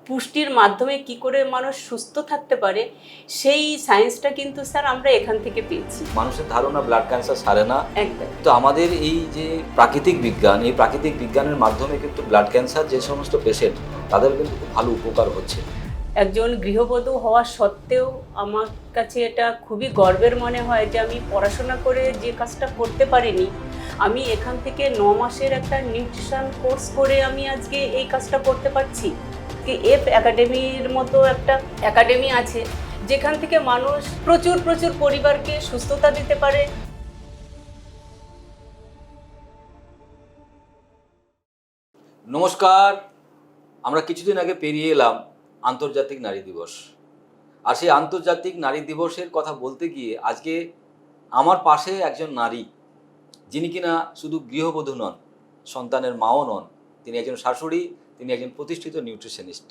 পুষ্টির মাধ্যমে কি করে মানুষ সুস্থ থাকতে পারে, সেই সায়েন্সটা কিন্তু স্যার আমরা এখান থেকে পেয়েছি। মানুষের ধারণা ব্লাড ক্যান্সার সারে না, একদম। তো আমাদের এই যে প্রাকৃতিক বিজ্ঞান, এই প্রাকৃতিক বিজ্ঞানের মাধ্যমে কিন্তু ব্লাড ক্যান্সার যে সমস্ত পেশেন্ট তাদের কিন্তু খুব ভালো উপকার হচ্ছে। একজন গৃহবধূ হওয়া সত্ত্বেও আমার কাছে এটা খুবই গর্বের মনে হয় যে আমি পড়াশোনা করে যে কাজটা করতে পারিনি, আমি এখান থেকে 9 মাসের একটা নিউট্রিশন কোর্স করে আমি আজকে এই কাজটা করতে পারছি। এফ একাডেমির মতো একটা একাডেমি আছে যেখান থেকে মানুষ প্রচুর প্রচুর পরিবারকে সুস্থতা দিতে পারে। নমস্কার, আমরা কিছুদিন আগে পেরিয়ে এলাম আন্তর্জাতিক নারী দিবস। আর সেই আন্তর্জাতিক নারী দিবসের কথা বলতে গিয়ে আজকে আমার পাশে একজন নারী, যিনি কিনা শুধু গৃহবধূ নন, সন্তানের মাও নন, তিনি একজন শাশুড়ি, তিনি একজন প্রতিষ্ঠিত নিউট্রিশনিস্ট।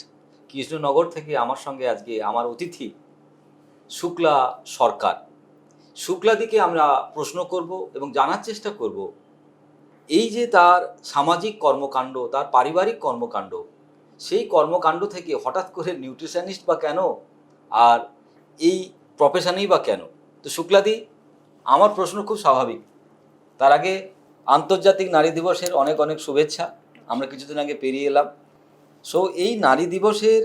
কৃষ্ণনগর থেকে আমার সঙ্গে আজকে আমার অতিথি শুক্লা সরকার। শুক্লাদিকে আমরা প্রশ্ন করব এবং জানার চেষ্টা করব এই যে তার সামাজিক কর্মকাণ্ড, তার পারিবারিক কর্মকাণ্ড, সেই কর্মকাণ্ড থেকে হঠাৎ করে নিউট্রিশনিস্ট বা কেন, আর এই প্রফেশনেই বা কেন। তো শুক্লাদি, আমার প্রশ্ন খুব স্বাভাবিক। তার আগে আন্তর্জাতিক নারী দিবসের অনেক অনেক শুভেচ্ছা। আমরা কিছুদিন আগে পেরিয়ে এলাম। সো এই নারী দিবসের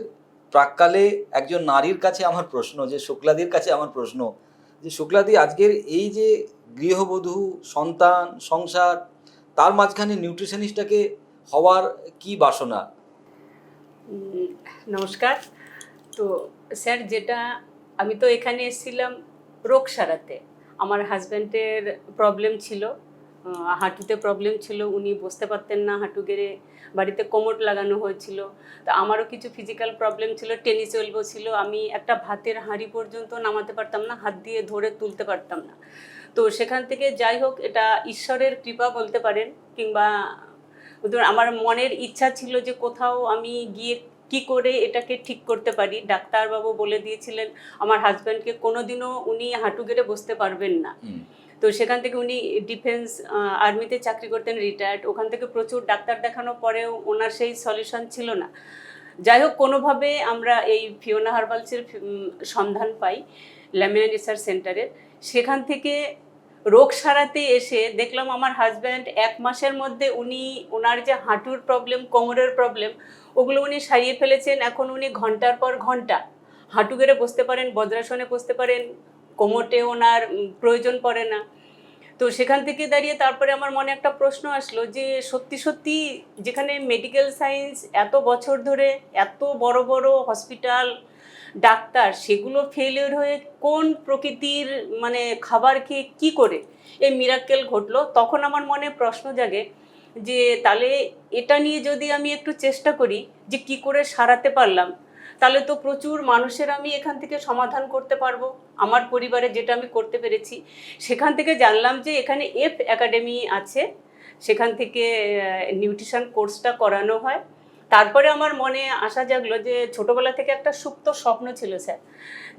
প্রাক্কালে একজন নারীর কাছে আমার প্রশ্ন, যে শুক্লাদির কাছে আমার প্রশ্ন, যে শুক্লাদি আজকের এই যে গৃহবধূ, সন্তান, সংসার, তার মাঝখানে নিউট্রিশনিস্টটাকে হওয়ার কি বাসনা? নমস্কার। তো স্যার, যেটা আমি তো এখানে এসেছিলাম রোগ সারাতে। আমার হাজব্যান্ডের প্রবলেম ছিল, হাঁটুতে প্রবলেম ছিল, উনি বসতে পারতেন না, হাঁটু গেড়ে বাড়িতে কোমর লাগানো হয়েছিল। তো আমারও কিছু ফিজিক্যাল প্রবলেম ছিল, টেনিস এলবো ছিল, আমি একটা ভাতের হাঁড়ি পর্যন্ত নামাতে পারতাম না, হাত দিয়ে ধরে তুলতে পারতাম না। তো সেখান থেকে যাই হোক, এটা ঈশ্বরের কৃপা বলতে পারেন, কিংবা আমার মনের ইচ্ছা ছিল যে কোথাও আমি গিয়ে কি করে এটাকে ঠিক করতে পারি। ডাক্তারবাবু বলে দিয়েছিলেন আমার হাজব্যান্ডকে কোনোদিনও উনি হাঁটু গেড়ে বসতে পারবেন না। তো সেখান থেকে উনি ডিফেন্স আর্মিতে চাকরি করতেন, রিটায়ার্ড। ওখান থেকে প্রচুর ডাক্তার দেখানোর পরেও ওনার সেই সলিউশন ছিল না। যাই হোক, কোনোভাবে আমরা এই ফিওনা হার্বালসের সন্ধান পাই ল্যামিনা রিসার্চ সেন্টারের। সেখান থেকে রোগ সারাতে এসে দেখলাম আমার হাজব্যান্ড 1 মাসের মধ্যে উনি ওনার যে হাঁটুর প্রবলেম, কোমরের প্রবলেম, ওগুলো উনি সারিয়ে ফেলেছেন। এখন উনি ঘন্টার পর ঘন্টা হাঁটু গেড়ে বসতে পারেন, বজ্রাসনে বসতে পারেন, কোমরটে ওনার প্রয়োজন পড়ে না। তো সেখান থেকে দাঁড়িয়ে তারপরে আমার মনে একটা প্রশ্ন আসলো যে সত্যি সত্যি যেখানে মেডিকেল সায়েন্স এত বছর ধরে এত বড় বড় হসপিটাল, ডাক্তার, সেগুলো ফেলিওর হয়ে কোন প্রকৃতির খাবার খেয়ে কি করে এই মিরাক্কেল ঘটলো, তখন আমার মনে প্রশ্ন জাগে যে তাহলে এটা নিয়ে যদি আমি একটু চেষ্টা করি যে কি করে সারাতে পারলাম, তাহলে তো প্রচুর মানুষের আমি এখান থেকে সমাধান করতে পারবো। আমার পরিবারে যেটা আমি করতে পেরেছি, সেখান থেকে জানলাম যে এখানে এফ একাডেমি আছে, সেখান থেকে নিউট্রিশন কোর্সটা করানো হয়। তারপরে আমার মনে আশা জাগলো যে ছোটবেলা থেকে একটা সুপ্ত স্বপ্ন ছিল স্যার,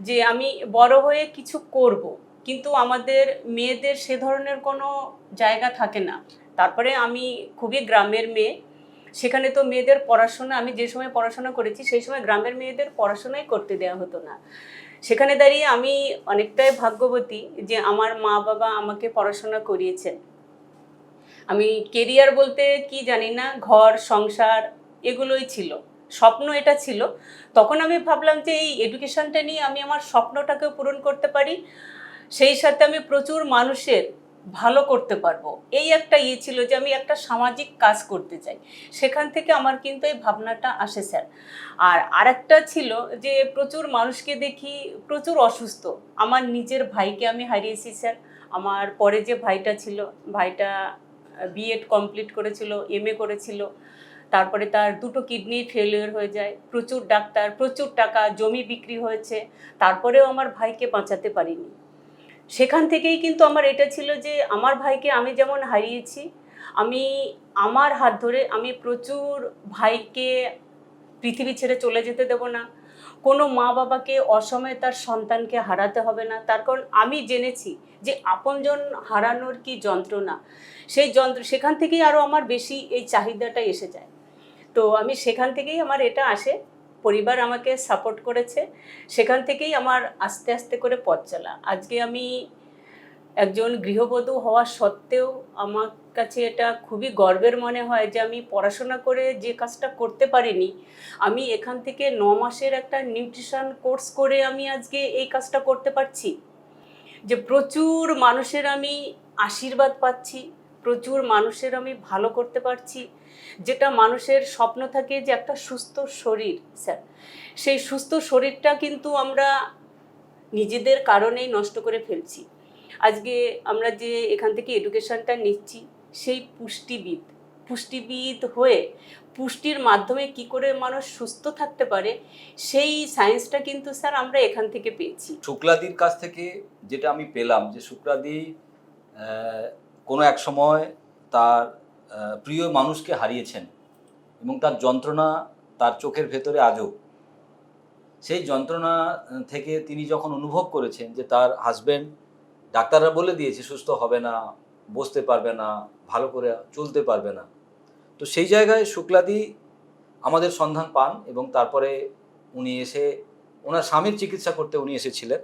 যে আমি বড় হয়ে কিছু করব, কিন্তু আমাদের মেয়েদের সে ধরনের কোনো জায়গা থাকে না। তারপরে আমি খুবই গ্রামের মেয়ে, সেখানে তো মেয়েদের পড়াশোনা, আমি যে সময় পড়াশোনা করেছি সেই সময় গ্রামের মেয়েদের পড়াশোনাই করতে দেওয়া হতো না। সেখানে দাঁড়িয়ে আমি অনেকটাই ভাগ্যবতী যে আমার মা বাবা আমাকে পড়াশোনা করিয়েছেন। আমি কেরিয়ার বলতে কি জানি না, ঘর সংসার এগুলোই ছিল, স্বপ্ন এটা ছিল। তখন আমি ভাবলাম যে এই এডুকেশনটা নিয়ে আমি আমার স্বপ্নটাকে পূরণ করতে পারি, সেই সাথে আমি প্রচুর মানুষের ভালো করতে পারবো, এই একটা ছিল যে আমি একটা সামাজিক কাজ করতে চাই। সেখান থেকে আমার কিন্তু এই ভাবনাটা আসে স্যার। আর আরেকটা ছিল যে প্রচুর মানুষকে দেখি প্রচুর অসুস্থ। আমার নিজের ভাইকে আমি হারিয়েছি স্যার। আমার পরে যে ভাইটা ছিল, ভাইটা বিএড কমপ্লিট করেছিল, এমএ করেছিল, তারপরে তার 2টো কিডনি ফেলিওর হয়ে যায়, প্রচুর ডাক্তার, প্রচুর টাকা, জমি বিক্রি হয়েছে, তারপরেও আমার ভাইকে বাঁচাতে পারিনি। সেখান থেকেই কিন্তু আমার এটা ছিল যে আমার ভাইকে আমি যেমন হারিয়েছি, আমি আমার হাত ধরে আমি প্রচুর ভাইকে পৃথিবী ছেড়ে চলে যেতে দেব না। কোনো মা বাবাকে অসময়ে তার সন্তানকে হারাতে হবে না, তার কারণ আমি জেনেছি যে আপনজন হারানোর কি যন্ত্রণা। সেই সেখান থেকেই আরও আমার বেশি এই চাহিদাটা এসে যায়। তো আমি সেখান থেকেই আমার এটা আসে পরিবার আমাকে সাপোর্ট করেছে, সেখান থেকেই আমার আস্তে আস্তে করে পথ চলা। আজকে আমি একজন গৃহবধূ হওয়া সত্ত্বেও আমার কাছে এটা খুবই গর্বের মনে হয় যে আমি পড়াশোনা করে যে কাজটা করতে পারিনি, আমি এখান থেকে 9 মাসের একটা নিউট্রিশন কোর্স করে আমি আজকে এই কাজটা করতে পারছি। যে প্রচুর মানুষের আমি আশীর্বাদ পাচ্ছি, প্রচুর মানুষের আমি ভালো করতে পারছি। যেটা মানুষের স্বপ্ন থাকে যে একটা সুস্থ শরীর, স্যার, সেই সুস্থ শরীরটা কিন্তু আমরা নিজেদের কারণেই নষ্ট করে ফেলছি। আজকে আমরা যে এখান থেকে এডুকেশনটা নিচ্ছি, সেই পুষ্টিবিদ হয়ে পুষ্টির মাধ্যমে কি করে মানুষ সুস্থ থাকতে পারে, সেই সায়েন্সটা কিন্তু স্যার আমরা এখান থেকে পেয়েছি। শুক্লাদির কাছ থেকে যেটা আমি পেলাম যে শুক্লাদি কোনো এক সময় তার প্রিয় মানুষকে হারিয়েছেন এবং তার যন্ত্রণা তার চোখের ভেতরে আজও। সেই যন্ত্রণা থেকে তিনি যখন অনুভব করেছেন যে তার হাজব্যান্ড, ডাক্তাররা বলে দিয়েছে সুস্থ হবে না, বসতে পারবে না, ভালো করে চলতে পারবে না, তো সেই জায়গায় শুক্লাদি আমাদের সন্ধান পান এবং তারপরে উনি এসে ওনার স্বামীর চিকিৎসা করতে উনি এসেছিলেন।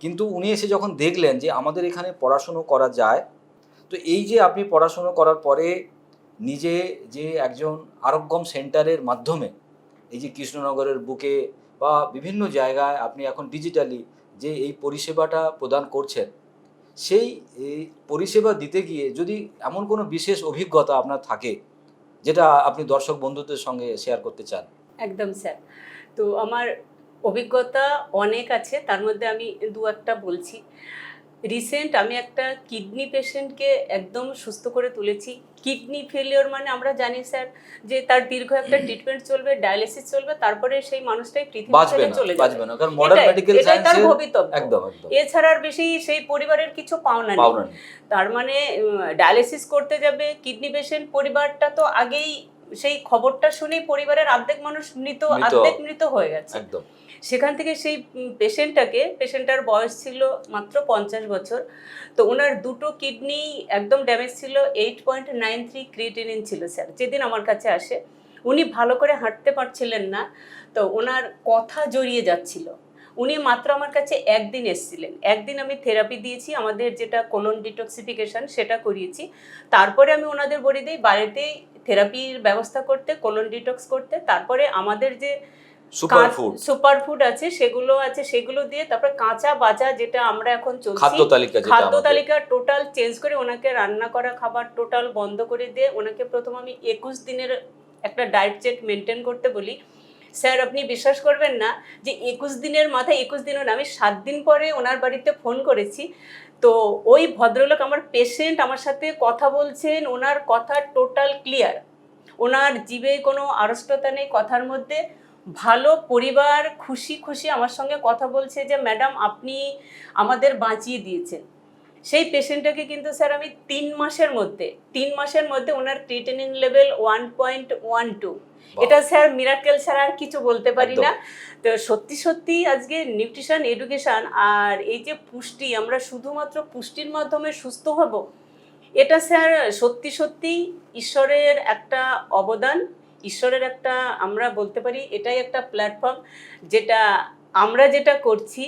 কিন্তু উনি এসে যখন দেখলেন যে আমাদের এখানে পড়াশুনো করা যায়, তো এই যে আপনি পড়াশুনো করার পরে নিজে যে একজন আরোগ্যম সেন্টারের মাধ্যমে এই যে কৃষ্ণনগরের বুকে বা বিভিন্ন জায়গায় আপনি এখন ডিজিটালি যে এই পরিষেবাটা প্রদান করছেন, সেই এই পরিষেবা দিতে গিয়ে যদি এমন কোনো বিশেষ অভিজ্ঞতা আপনার থাকে যেটা আপনি দর্শক বন্ধুদের সঙ্গে শেয়ার করতে চান। একদম স্যার। তো আমার অভিজ্ঞতা অনেক আছে, তার মধ্যে আমি দু একটা বলছি। রিসেন্ট আমি একটা কিডনি পেশেন্টকে একদম সুস্থ করে তুলেছি। কিডনি ফেলিওর মানে আমরা জানি স্যার যে তার দীর্ঘ একটা ট্রিটমেন্ট চলবে, ডায়ালিসিস চলবে, তারপরে সেই মানুষটাই পৃথিবী ছেড়ে চলে যাবে। বাঁচবে না, কারণ মডার্ন মেডিকেল এটাই তার সায়েন্সে ভবিতব্য। একদম এছাড়া আর বেশি সেই পরিবারের কিছু পাওনা নেই। তার মানে ডায়ালিসিস করতে যাবে কিডনি পেশেন্ট, পরিবারটা তো আগেই সেই খবরটা শুনেই পরিবারের অর্ধেক মানুষ মৃত হয়ে গেছে। একদম। সেখান থেকে সেই পেশেন্টটার বয়স ছিল মাত্র 50 বছর। তো ওনার দুটো কিডনি একদম ড্যামেজ ছিল, 8.93 ক্রিয়েটিনিন ছিল স্যার। যেদিন আমার কাছে আসে উনি ভালো করে হাঁটতে পারছিলেন না, তো ওনার কথা জড়িয়ে যাচ্ছিল। উনি মাত্র আমার কাছে একদিন এসেছিলেন, একদিন আমি থেরাপি দিয়েছি, আমাদের যেটা কোলন ডিটক্সিফিকেশন সেটা করিয়েছি। তারপরে আমি ওনাদের বলে দিই বাড়িতেই থেরাপির ব্যবস্থা করতে, কোলন ডিটক্স করতে। তারপরে আমাদের যে সুপার ফুড আছে সেগুলো দিয়ে তারপরে কাঁচা বাজা যেটা আমরা এখন চলছি খাদ্য তালিকা টোটাল চেঞ্জ করে ওনাকে রান্না করা খাবার টোটাল বন্ধ করে দিয়ে ওনাকে প্রথম আমি 21 দিনের একটা ডায়েট চার্ট মেনটেন করতে বলি। স্যার আপনি বিশ্বাস করবেন না যে 21 দিনের মাথায় 21 দিনও না, আমি 7 দিন পরে ওনার বাড়িতে ফোন করেছি। তো ওই ভদ্রলোক আমার পেশেন্ট আমার সাথে কথা বলছেন, ওনার কথা টোটাল ক্লিয়ার, ওনার জিভে কোনো আড়ষ্টতা নেই কথার মধ্যে। ভালো পরিবার খুশি খুশি আমার সঙ্গে কথা বলছে যে ম্যাডাম আপনি আমাদের বাঁচিয়ে দিয়েছেন। সেই পেশেন্টটাকে কিন্তু স্যার আমি 3 মাসের মধ্যে ওনার ক্রিয়েটিনিন লেভেল 1.12, এটা স্যার মিরাকেল স্যার, আর কিছু বলতে পারি না। তো সত্যি সত্যি আজকে নিউট্রিশন এডুকেশন আর এই যে পুষ্টি, আমরা শুধুমাত্র পুষ্টির মাধ্যমে সুস্থ হব, এটা স্যার সত্যি সত্যি ঈশ্বরের একটা অবদান, ঈশ্বরের একটা, আমরা বলতে পারি এটাই একটা প্ল্যাটফর্ম যেটা আমরা যেটা করছি,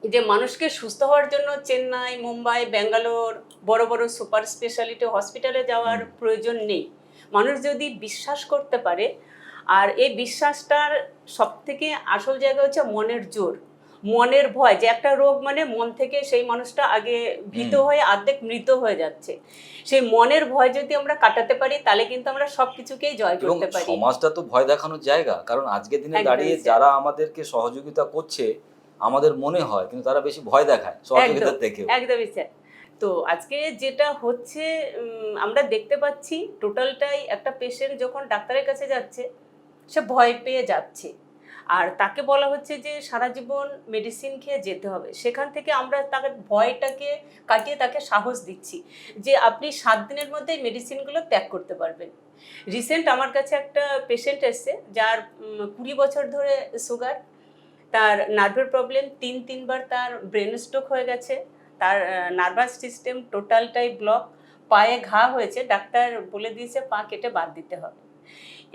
যে মানুষকে সুস্থ হওয়ার জন্য চেন্নাই, মুম্বাই, ব্যাঙ্গালোর বড় বড় সুপার স্পেশালিটি হসপিটালে যাওয়ার প্রয়োজন নেই। মানুষ যদি বিশ্বাস করতে পারে, আর এই বিশ্বাসটার সবথেকে আসল জায়গা হচ্ছে মনের জোর, মনের ভয়। যে একটা রোগ মানে মন থেকে সেই মানুষটা আগে ভীত হয়ে অর্ধেক মৃত হয়ে যাচ্ছে, সেই মনের ভয় যদি আমরা কাটাতে পারি তাহলে কিন্তু আমরা সবকিছুকেই জয় করতে পারি। সমাজটা তো ভয় দেখানোর জায়গা, কারণ আজকের দিনে দাঁড়িয়ে যারা আমাদেরকে সহযোগিতা করছে আমাদের মনে হয়, কিন্তু তারা বেশি ভয় দেখায় সহযোগিতা থেকে। একদমই স্যার। তো আজকে যেটা হচ্ছে আমরা দেখতে পাচ্ছি টোটালটাই একটা পেশেন্ট যখন ডাক্তারের কাছে যাচ্ছে সে ভয় পেয়ে যাচ্ছে, আর তাকে বলা হচ্ছে যে সারা জীবন মেডিসিন খেয়ে যেতে হবে। সেখান থেকে আমরা তাকে ভয়টাকে কাটিয়ে তাকে সাহস দিচ্ছি যে আপনি 7 দিনের মধ্যে মেডিসিনগুলো ত্যাগ করতে পারবেন। রিসেন্ট আমার কাছে একটা পেশেন্ট এসছে যার 20 বছর ধরে সুগার, তার নার্ভের প্রবলেম, 3বার তার ব্রেন স্ট্রোক হয়ে গেছে, তার নার্ভাস সিস্টেম টোটালটাই ব্লক, পায়ে ঘা হয়েছে, ডাক্তার বলে দিয়েছে পা কেটে বাদ দিতে হবে।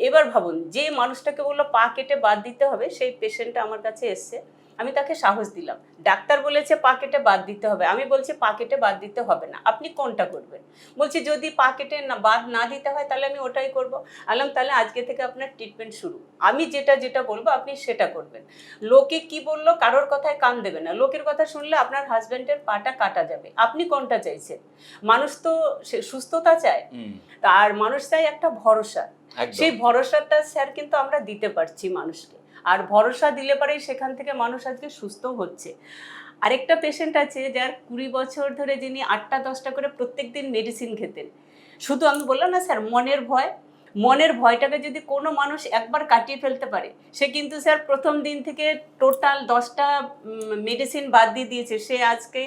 এবার ভাবুন, যে মানুষটাকে বললো পা কেটে বাদ দিতে হবে, সেই পেশেন্টটা আমার কাছে এসছে, আমি তাকে সাহস দিলাম, ডাক্তার বলেছে পা কেটে বাদ দিতে হবে, আমি বলছি পা কেটে বাদ দিতে হবে না, আপনি কোনটা করবেন? বলছি যদি পা কেটে না বাদ না দিতে হয় তাহলে আমি ওটাই করব। আলাম তাহলে আজকে থেকে আপনার ট্রিটমেন্ট শুরু, আমি যেটা যেটা বলবো আপনি সেটা করবেন। লোকে কি বললো কারোর কথায় কান দেবে না, লোকের কথা শুনলে আপনার হাজব্যান্ডের পাটা কাটা যাবে, আপনি কোনটা চাইছেন? মানুষ তো সুস্থতা চায়, আর মানুষ চাই একটা ভরসা, সেই ভরসাটা স্যার কিন্তু আমরা দিতে পারছি মানুষকে, আর ভরসা দিলে পরেই সেখান থেকে মানুষ আজকে সুস্থ হচ্ছে। আরেকটা পেশেন্ট আছে যার 20 বছর ধরে, যিনি 8টা-10টা করে প্রত্যেক দিন মেডিসিন খেতেন, শুধু আমি বললাম না স্যার মনের ভয়, মনের ভয়টাকে যদি কোনো মানুষ একবার কাটিয়ে ফেলতে পারে, সে কিন্তু স্যার প্রথম দিন থেকে টোটাল 10টা মেডিসিন বাদ দিয়ে দিয়েছে। সে আজকে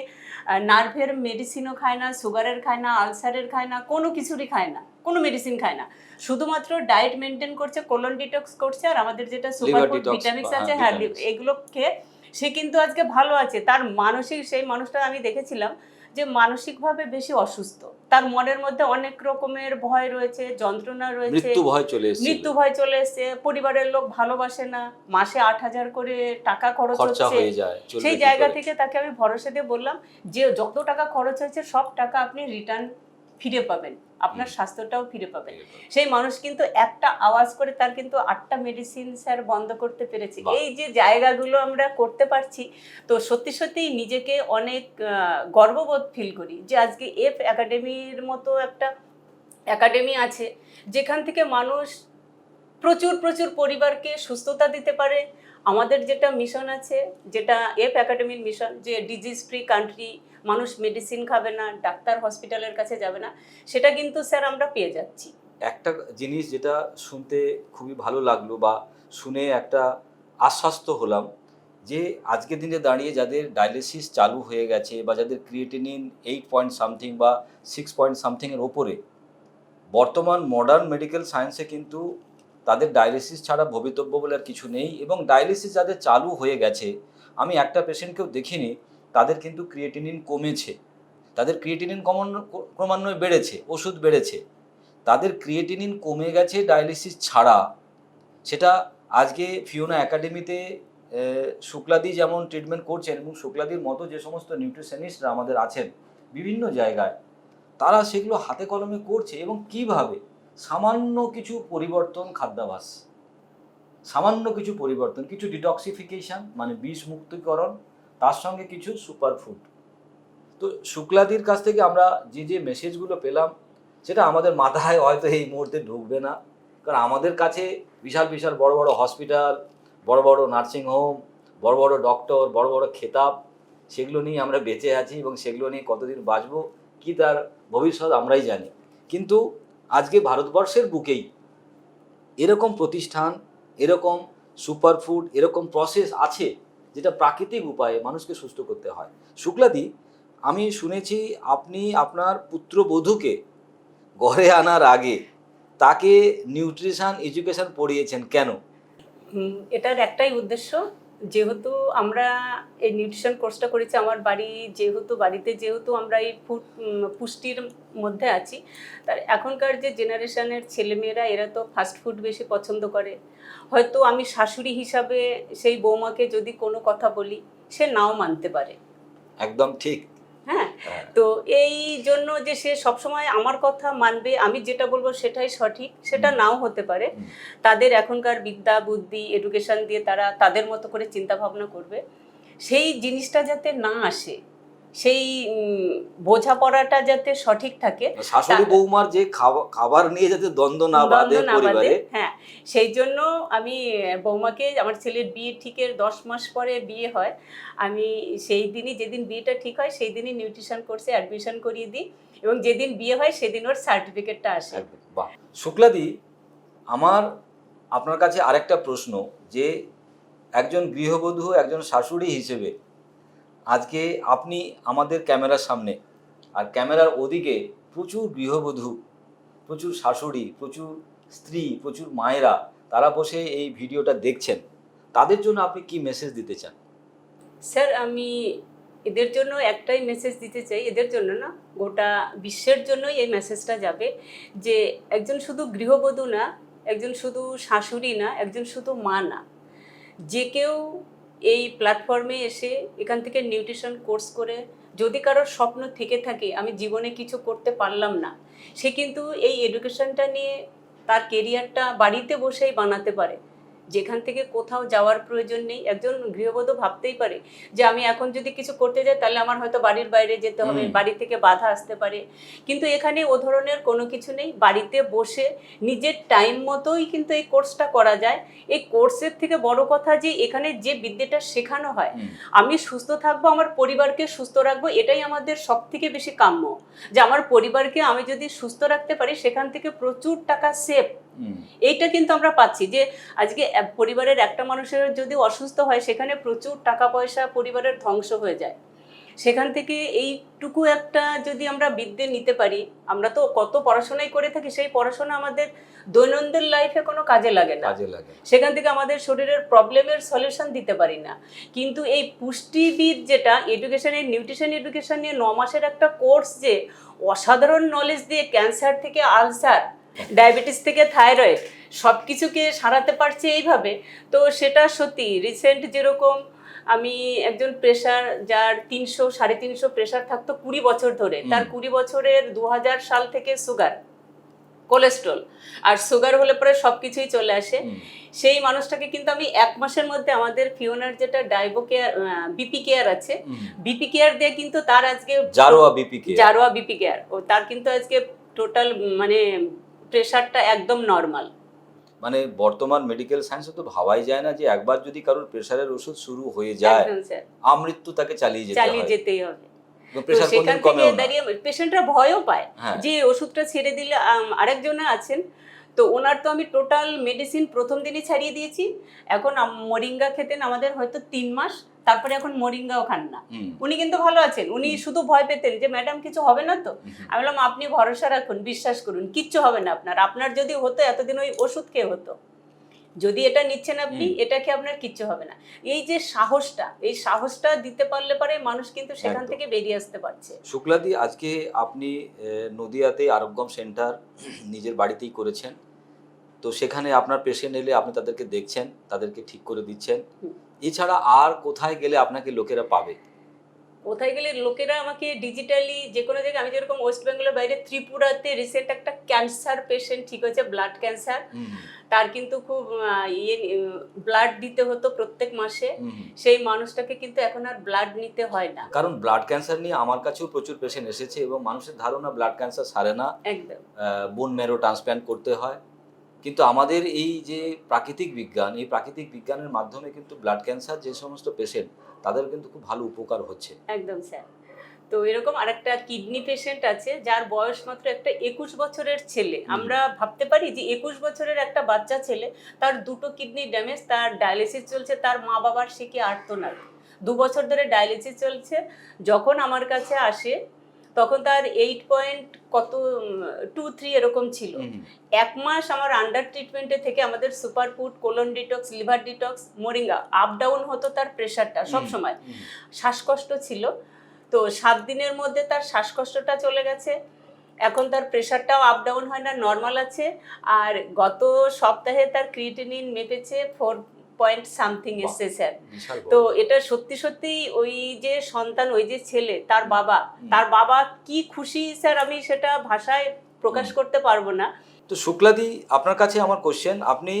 নার্ভের মেডিসিনও খায় না, সুগারের খায় না, আলসারের খায় না, কোনো কিছুরই খায় না, কোনো মেডিসিন খায় না, শুধুমাত্র ডায়েট মেনটেন করছে, কোলন ডিটক্স করছে, আর আমাদের যেটা সুপারফুড ভিটামিক্স আছে, হ্যাঁ এগুলো খেয়ে সে কিন্তু আজকে ভালো আছে। তার মানসিক, সেই মানুষটা আমি দেখেছিলাম যে মানসিকভাবে বেশি অসুস্থ, তার মনের মধ্যে অনেক রকমের ভয় রয়েছে, যন্ত্রণা রয়েছে, মৃত্যু ভয় চলে এসেছে, পরিবারের লোক ভালোবাসে না, মাসে 8,000 করে টাকা খরচ হচ্ছে, সেই জায়গা থেকে তাকে আমি ভরসা দিয়ে বললাম যে যত টাকা খরচ হয়েছে সব টাকা আপনি রিটার্ন ফিরে পাবেন, আপনার স্বাস্থ্যটাও ফিরে পাবেন। সেই মানুষ কিন্তু একটা আওয়াজ করে তার কিন্তু 8টা মেডিসিন স্যার বন্ধ করতে পেরেছে। এই যে জায়গাগুলো আমরা করতে পারছি, তো সত্যি সত্যি নিজেকে অনেক গর্ববোধ ফিল করি যে আজকে এফ একাডেমির মতো একটা একাডেমি আছে, যেখান থেকে মানুষ প্রচুর প্রচুর পরিবারকে সুস্থতা দিতে পারে। আমাদের যেটা মিশন আছে, যেটা এফ একাডেমির মিশন, যে ডিজিজ ফ্রি কান্ট্রি, মানুষ মেডিসিন খাবে না, ডাক্তার হসপিটালের কাছে যাবে না, সেটা কিন্তু স্যার আমরা পেয়ে যাচ্ছি। একটা জিনিস যেটা শুনতে খুবই ভালো লাগলো, বা শুনে একটা আশ্বস্ত হলাম, যে আজকের দিনে দাঁড়িয়ে যাদের ডায়ালিসিস চালু হয়ে গেছে, বা যাদের ক্রিয়েটিনিন 8 পয়েন্ট সামথিং বা 6 পয়েন্ট সামথিংয়ের ওপরে, বর্তমান মডার্ন মেডিকেল সায়েন্সে কিন্তু তাদের ডায়ালিসিস ছাড়া ভবিতব্য বলে আর কিছু নেই। এবং ডায়ালিসিস যাদের চালু হয়ে গেছে, আমি একটা পেশেন্টকেও দেখিনি তাদের কিন্তু ক্রিয়েটিনিন কমেছে, তাদের ক্রিয়েটিনিন ক্রমান্বয়ে বেড়েছে, ওষুধ বেড়েছে, তাদের ক্রিয়েটিনিন কমে গেছে ডায়ালিসিস ছাড়া। সেটা আজকে ফিওনা একাডেমিতে শুক্লাদি যেমন ট্রিটমেন্ট করছেন, এবং শুক্লাদির মতো যে সমস্ত নিউট্রিশনিস্টরা আমাদের আছেন বিভিন্ন জায়গায়, তারা সেগুলো হাতে কলমে করছে। এবং কিভাবে সামান্য কিছু পরিবর্তন, খাদ্যাভ্যাস, সামান্য কিছু পরিবর্তন, কিছু ডিটক্সিফিকেশন মানে বিষ মুক্তকরণ, তার সঙ্গে কিছু সুপারফুড। তো শুক্লাদির কাছ থেকে আমরা যে যে মেসেজগুলো পেলাম, সেটা আমাদের মাথায় হয়তো এই মুহূর্তে ঢুকবে না, কারণ আমাদের কাছে বিশাল বিশাল বড় বড় হসপিটাল, বড় বড় নার্সিংহোম, বড় বড় ডক্টর, বড় বড় খেতাব, সেগুলো নিয়ে আমরা বেঁচে আছি, এবং সেগুলো নিয়ে কতদিন বাঁচবো কি তার ভবিষ্যৎ আমরাই জানি। কিন্তু আজকে ভারতবর্ষের বুকেই এরকম প্রতিষ্ঠান, এরকম সুপারফুড, এরকম প্রসেস আছে যেটা প্রাকৃতিক উপায়ে মানুষকে সুস্থ করতে হয়। শুক্লাদি, আমি শুনেছি আপনি আপনার পুত্রবধূকে ঘরে আনার আগে তাকে নিউট্রিশন এডুকেশন পড়িয়েছেন, কেন? এটার একটাই উদ্দেশ্য, যেহেতু আমরা এই নিউট্রিশন কোর্সটা করেছি, আমার বাড়ি যেহেতু আমরা এই পুষ্টির মধ্যে আছি, তার এখনকার যে জেনারেশনের ছেলেমেয়েরা, এরা তো ফাস্ট ফুড বেশি পছন্দ করে। হয়তো আমি শাশুড়ি হিসাবে সেই বৌমাকে যদি কোনো কথা বলি, সে নাও মানতে পারে। একদম ঠিক। হ্যাঁ, তো এই জন্য যে সে সবসময় আমার কথা মানবে, আমি যেটা বলবো সেটাই সঠিক, সেটা নাও হতে পারে। তাদের এখনকার বিদ্যা বুদ্ধি এডুকেশন দিয়ে তারা তাদের মতো করে চিন্তা ভাবনা করবে, সেই জিনিসটা যাতে না আসে, সেই বোঝাপড়াটা যাতে সঠিক থাকে, শাশুড়ি বৌমার যে খাবার নিয়ে যাতে দ্বন্দ্ব না বাঁধে পরিবারে, হ্যাঁ, সেই জন্য আমি বৌমাকে, আমার ছেলের বিয়ে ঠিকের 10 মাস পরে বিয়ে হয়, আমি সেই দিনই, যেদিন বিয়েটা ঠিক হয় সেই দিনই নিউট্রিশন কোর্সে অ্যাডমিশন করিয়ে দিই, এবং যেদিন বিয়ে হয় সেদিন ওর সার্টিফিকেটটা আসে। বাহ। শুক্লাদি, আমার আপনার কাছে আরেকটা প্রশ্ন, যে একজন গৃহবধূ, একজন শাশুড়ি হিসেবে আজকে আপনি আমাদের ক্যামেরার সামনে, আর ক্যামেরার ওদিকে প্রচুর গৃহবধূ, প্রচুর শাশুড়ি, প্রচুর স্ত্রী, প্রচুর মায়েরা, তারা বসে এই ভিডিওটা দেখছেন, তাদের জন্য আপনি কি মেসেজ দিতে চান? স্যার, আমি এদের জন্য একটাই মেসেজ দিতে চাই, এদের জন্য না, গোটা বিশ্বের জন্যই এই মেসেজটা যাবে, যে একজন শুধু গৃহবধূ না, একজন শুধু শাশুড়ি না, একজন শুধু মা না, যে কেউ এই প্ল্যাটফর্মে এসে এখান থেকে নিউট্রিশন কোর্স করে যদি কারোর স্বপ্ন থেকে থাকে আমি জীবনে কিছু করতে পারলাম না, সে কিন্তু এই এডুকেশনটা নিয়ে তার কেরিয়ারটা বাড়িতে বসেই বানাতে পারে, যেখান থেকে কোথাও যাওয়ার প্রয়োজন নেই। একজন গৃহবধূ ভাবতেই পারে যে আমি এখন যদি কিছু করতে যাই তাহলে আমার হয়তো বাড়ির বাইরে যেতে হবে, বাড়ি থেকে বাধা আসতে পারে, কিন্তু এখানে ও ধরনের কোনো কিছু নেই। বাড়িতে বসে নিজের টাইম মতোই কিন্তু এই কোর্সটা করা যায়। এই কোর্সের থেকে বড় কথা যে এখানে যে বিদ্যাটা শেখানো হয়, আমি সুস্থ থাকবো, আমার পরিবারকে সুস্থ রাখবো, এটাই আমাদের সব থেকে বেশি কাম্য। যে আমার পরিবারকে আমি যদি সুস্থ রাখতে পারি সেখান থেকে প্রচুর টাকা সেভ, এইটা কিন্তু আমরা পাচ্ছি। যে আজকে পরিবারের একটা মানুষের যদি অসুস্থ হয় সেখানে প্রচুর টাকা পয়সা পরিবারের ধ্বংস হয়ে যায়। সেখান থেকে এইটুকু একটা যদি আমরা বিদ্যে নিতে পারি, আমরা তো কত পড়াশোনাই করে থাকি, সেই পড়াশোনা আমাদের দৈনন্দিন লাইফে কোনো কাজে লাগে না, সেখান থেকে আমাদের শরীরের প্রবলেমের সলিউশন দিতে পারি না। কিন্তু এই পুষ্টিবিদ যেটা এডুকেশন, এই নিউট্রিশন এডুকেশন নিয়ে 9 মাসের একটা কোর্স যে অসাধারণ নলেজ দিয়ে ক্যান্সার থেকে আলসার, ডায়াবেটিস থেকে থাইরয়েড সব কিছুকে সারাতে পারছে এইভাবে, তো সেটা সত্যি। রিসেন্ট যেরকম আমি একজন প্রেশার, যার 300 350 প্রেশার থাকতো 20 বছর ধরে, তার 20 বছরের 2000 সাল থেকে সুগার, কোলেস্ট্রল আর সুগার হলে পরে সব কিছুই চলে আসে, সেই মানুষটাকে কিন্তু আমি 1 মাসের মধ্যে আমাদের ফিওনার যেটা ডাইবো কেয়ার বিপি কেয়ার আছে, বিপি কেয়ার দিয়ে কিন্তু তার আজকে জারোয়া বিপি কেয়ার, ও তার কিন্তু আজকে টোটাল মানে প্রেশারটা একদম নর্মাল। মানে বর্তমান মেডিকেল সায়েন্সে তো ভাবাই যায় না যে একবার যদি কারোর প্রেশারের ওষুধ শুরু হয়ে যায় আমৃত্যু তাকে চালিয়ে যেতেই হবে। সেখান থেকে দাঁড়িয়ে পেশেন্টরা ভয়ও পায় যে ওষুধটা ছেড়ে দিলে, আরেকজনে আছেন তো ওনার তো আমি টোটাল মেডিসিন প্রথম দিনই ছাড়িয়ে দিয়েছি, এখন মরিঙ্গা খেতেন আমাদের হয়তো 3 মাস, তারপরে এখন মরিঙ্গাও খান না, উনি কিন্তু ভালো আছেন। উনি শুধু ভয় পেতেন যে ম্যাডাম কিছু হবে না তো, আমি বললাম আপনি ভরসা রাখুন, বিশ্বাস করুন, কিচ্ছু হবে না আপনার, আপনার যদি হতো এতদিন ওই ওষুধ খেয়ে হতো, যদি এটা নিচ্ছেন আপনি এটা খেয়ে আপনার কিচ্ছু হবে না। এই যে সাহসটা, এই সাহসটা দিতে পারলে পরে মানুষ কিন্তু সেখান থেকে বেরিয়ে আসতে পারছে। শুক্লাদি, আজকে আপনি নদিয়াতে আরোগ্যম সেন্টার নিজের বাড়িতেই করেছেন, তো সেখানে আপনার পেশেন্ট এলে আপনি তাদেরকে দেখছেন, তাদেরকে ঠিক করে দিচ্ছেন, এছাড়া আর কোথায় গেলে আপনাকে লোকেরা পাবে? কোথায় গেলে লোকেরা আমাকে ডিজিটালি যে কোনো জায়গায়, আমি যেরকম ওয়েস্ট বেঙ্গলের বাইরে ত্রিপুরাতে রিসেন্ট একটা ক্যান্সার পেশেন্ট ঠিক হয়েছে, ব্লাড ক্যান্সার, তার কিন্তু খুব ব্লাড দিতে হতো প্রত্যেক মাসে, সেই মানুষটাকে কিন্তু এখন আর ব্লাড নিতে হয় না। কারণ ব্লাড ক্যান্সার নিয়ে আমার কাছেও প্রচুর পেশেন্ট এসেছে এবং মানুষের ধারণা ব্লাড ক্যান্সার সারে না, একদম বোন ম্যারো ট্রান্সপ্ল্যান্ট করতে হয়, কিন্তু আমাদের এই যে প্রাকৃতিক বিজ্ঞান, এই প্রাকৃতিক বিজ্ঞানের মাধ্যমে কিন্তু ব্লাড ক্যান্সার যে সমস্ত পেশেন্ট তাদের কিন্তু খুব ভালো উপকার হচ্ছে। একদম স্যার। তো এরকম আরেকটা কিডনি পেশেন্ট আছে যার বয়স মাত্র একটা 21 বছরের ছেলে, আমরা ভাবতে পারি যে 21 বছরের একটা বাচ্চা ছেলে, তার 2টো কিডনি ড্যামেজ, তার ডায়ালিসিস চলছে, তার মা বাবার সে কি আর্তনাদ, 2 বছর ধরে ডায়ালিসিস চলছে। যখন আমার কাছে আসে তখন তার 8.23 এরকম ছিল। 1 মাস আমার আন্ডার ট্রিটমেন্টে থেকে আমাদের super food, colon detox, liver detox, moringa, up down হতো তার প্রেশারটা সব সময়, শ্বাসকষ্ট ছিল, তো 7 দিনের মধ্যে তার শ্বাসকষ্টটা চলে গেছে, এখন তার প্রেশারটাও আপ ডাউন হয় না, নর্মাল আছে। আর গত সপ্তাহে তার ক্রিয়েটিনিন মেপেছে 4 পয়েন্ট সামথিং এসছে স্যার। তো এটা সত্যি সত্যি ওই যে সন্তান, ওই যে ছেলে, তার বাবা কি খুশি স্যার, আমি সেটা ভাষায় প্রকাশ করতে পারবো না। তো শুক্লাদি, আপনার কাছে আমার কোশ্চেন, আপনি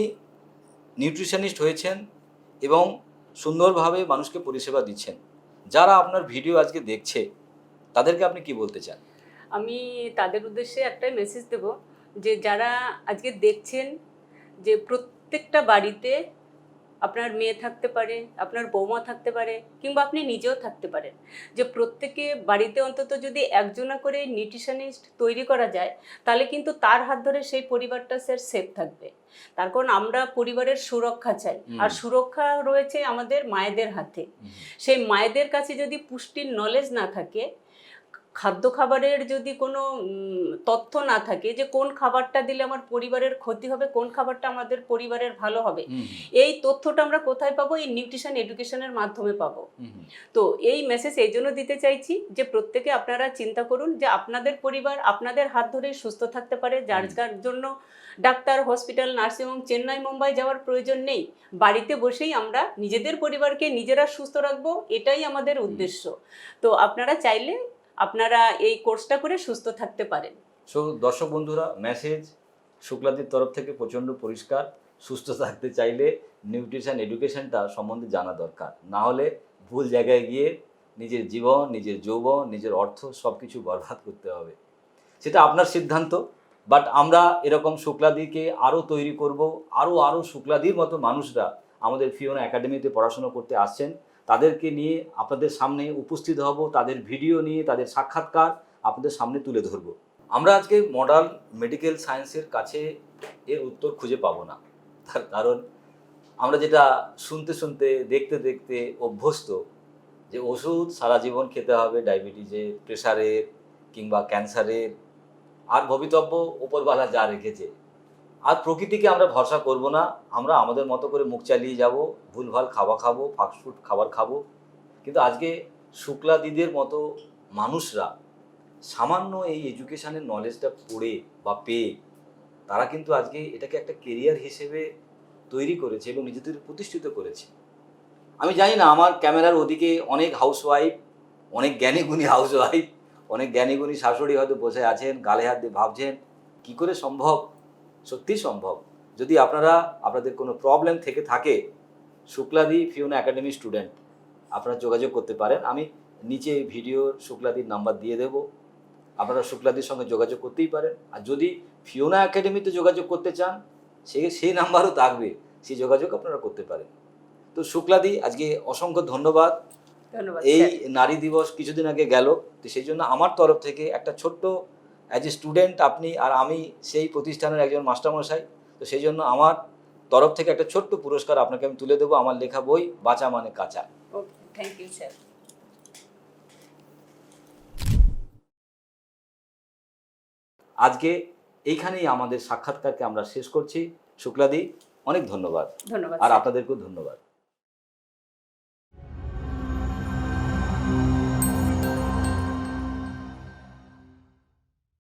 নিউট্রিশনিস্ট হয়েছেন এবং সুন্দরভাবে মানুষকে পরিষেবা দিচ্ছেন, যারা আপনার ভিডিও আজকে দেখছে তাদেরকে আপনি কি বলতে চান? আমি তাদের উদ্দেশ্যে একটাই মেসেজ দেব যে যারা আজকে দেখছেন যে প্রত্যেকটা বাড়িতে আপনার মেয়ে থাকতে পারে, আপনার বৌমা থাকতে পারে, কিংবা আপনি নিজেও থাকতে পারেন, যে প্রত্যেকে বাড়িতে অন্তত যদি একজনা করে নিউট্রিশনিস্ট তৈরি করা যায় তাহলে কিন্তু তার হাত ধরে সেই পরিবারটা স্যার সেফ থাকবে। তার কারণ আমরা পরিবারের সুরক্ষা চাই, আর সুরক্ষা রয়েছে আমাদের মায়েদের হাতে। সেই মায়েদের কাছে যদি পুষ্টির নলেজ না থাকে, খাদ্য খাবারের যদি কোনো তথ্য না থাকে যে কোন খাবারটা দিলে আমার পরিবারের ক্ষতি হবে, কোন খাবারটা আমাদের পরিবারের ভালো হবে, এই তথ্যটা আমরা কোথায় পাবো? এই নিউট্রিশন এডুকেশনের মাধ্যমে পাবো। তো এই মেসেজ এই জন্য দিতে চাইছি যে প্রত্যেকে আপনারা চিন্তা করুন যে আপনাদের পরিবার আপনাদের হাত ধরেই সুস্থ থাকতে পারে, যার যার জন্য doctor, hospital, nursing home, Chennai, Mumbai যাওয়ার প্রয়োজন নেই। বাড়িতে বসেই আমরা নিজেদের পরিবারকে নিজেরা সুস্থ রাখবো, এটাই আমাদের উদ্দেশ্য। তো আপনারা চাইলে আপনারা এই কোর্সটা করে সুস্থ থাকতে পারেন। সো দর্শক বন্ধুরা, মেসেজ শুক্লাদির তরফ থেকে প্রচণ্ড পরিষ্কার। সুস্থ থাকতে চাইলে নিউট্রিশন এডুকেশনটা সম্বন্ধে জানা দরকার, না হলে ভুল জায়গায় গিয়ে নিজের জীবন, নিজের যৌবন, নিজের অর্থ সব কিছু বরবাদ করতে হবে। সেটা আপনার সিদ্ধান্ত। বাট আমরা এরকম শুক্লাদিকে আরও তৈরি করব, আরও শুক্লাদির মতো মানুষরা আমাদের ফিওনা একাডেমিতে পড়াশোনা করতে আসছেন, তাদেরকে নিয়ে আপনাদের সামনে উপস্থিত হব, তাদের ভিডিও নিয়ে তাদের সাক্ষাৎকার আপনাদের সামনে তুলে ধরব। আমরা আজকে মডার্ন মেডিকেল সায়েন্সের কাছে এর উত্তর খুঁজে পাবো না। তার কারণ আমরা যেটা শুনতে শুনতে, দেখতে দেখতে অভ্যস্ত, যে ওষুধ সারা জীবন খেতে হবে ডায়াবেটিসের, প্রেশারের কিংবা ক্যান্সারের, আর ভবিতব্য উপরবালা যা রেখেছে। আর প্রকৃতিকে আমরা ভরসা করব না, আমরা আমাদের মতো করে মুখ চালিয়ে যাব, ভুলভাল খাবার খাবো, ফাস্টফুড খাবার খাবো। কিন্তু আজকে শুক্লাদিদের মতো মানুষরা সামান্য এই এডুকেশানের নলেজটা পড়ে বা পেয়ে তারা কিন্তু আজকে এটাকে একটা কেরিয়ার হিসেবে তৈরি করেছে এবং নিজেদের প্রতিষ্ঠিত করেছে। আমি জানি না, আমার ক্যামেরার ওদিকে অনেক হাউসওয়াইফ, অনেক জ্ঞানীগুণী হাউসওয়াইফ, অনেক জ্ঞানীগুণী শাশুড়ি হয়তো বসে আছেন, গালে হাত দিয়ে ভাবছেন কী করে সম্ভব। সত্যি সম্ভব। যদি আপনাদের কোনো প্রবলেম থেকে থাকে, শুক্লাদি ফিওনা একাডেমি স্টুডেন্ট, আপনারা যোগাযোগ করতে পারেন। আমি নিচে ভিডিও শুক্লাদির নাম্বার দিয়ে দেব, আপনারা শুক্লাদির সঙ্গে যোগাযোগ করতেই পারেন। আর যদি ফিওনা একাডেমিতে যোগাযোগ করতে চান, সেই নাম্বারও থাকবে, সেই যোগাযোগ আপনারা করতে পারেন। তো শুক্লাদি, আজকে অসংখ্য ধন্যবাদ। এই নারী দিবস কিছুদিন আগে গেল, তো সেই জন্য আমার তরফ থেকে একটা ছোট্ট, অ্যাজ এ স্টুডেন্ট আপনি আর আমি সেই প্রতিষ্ঠানের একজন মাস্টারমশাই, তো সেই জন্য আমার তরফ থেকে একটা ছোট্ট পুরস্কার আপনাকে আমি তুলে দেবো, আমার লেখা বই বাঁচা মানে কাঁচা। ওকে, থ্যাংক ইউ স্যার। আজকে এইখানেই আমাদের সাক্ষাৎকারকে আমরা শেষ করছি। শুক্লাদি, অনেক ধন্যবাদ। ধন্যবাদ আর স্যার। আপনাদেরকেও ধন্যবাদ।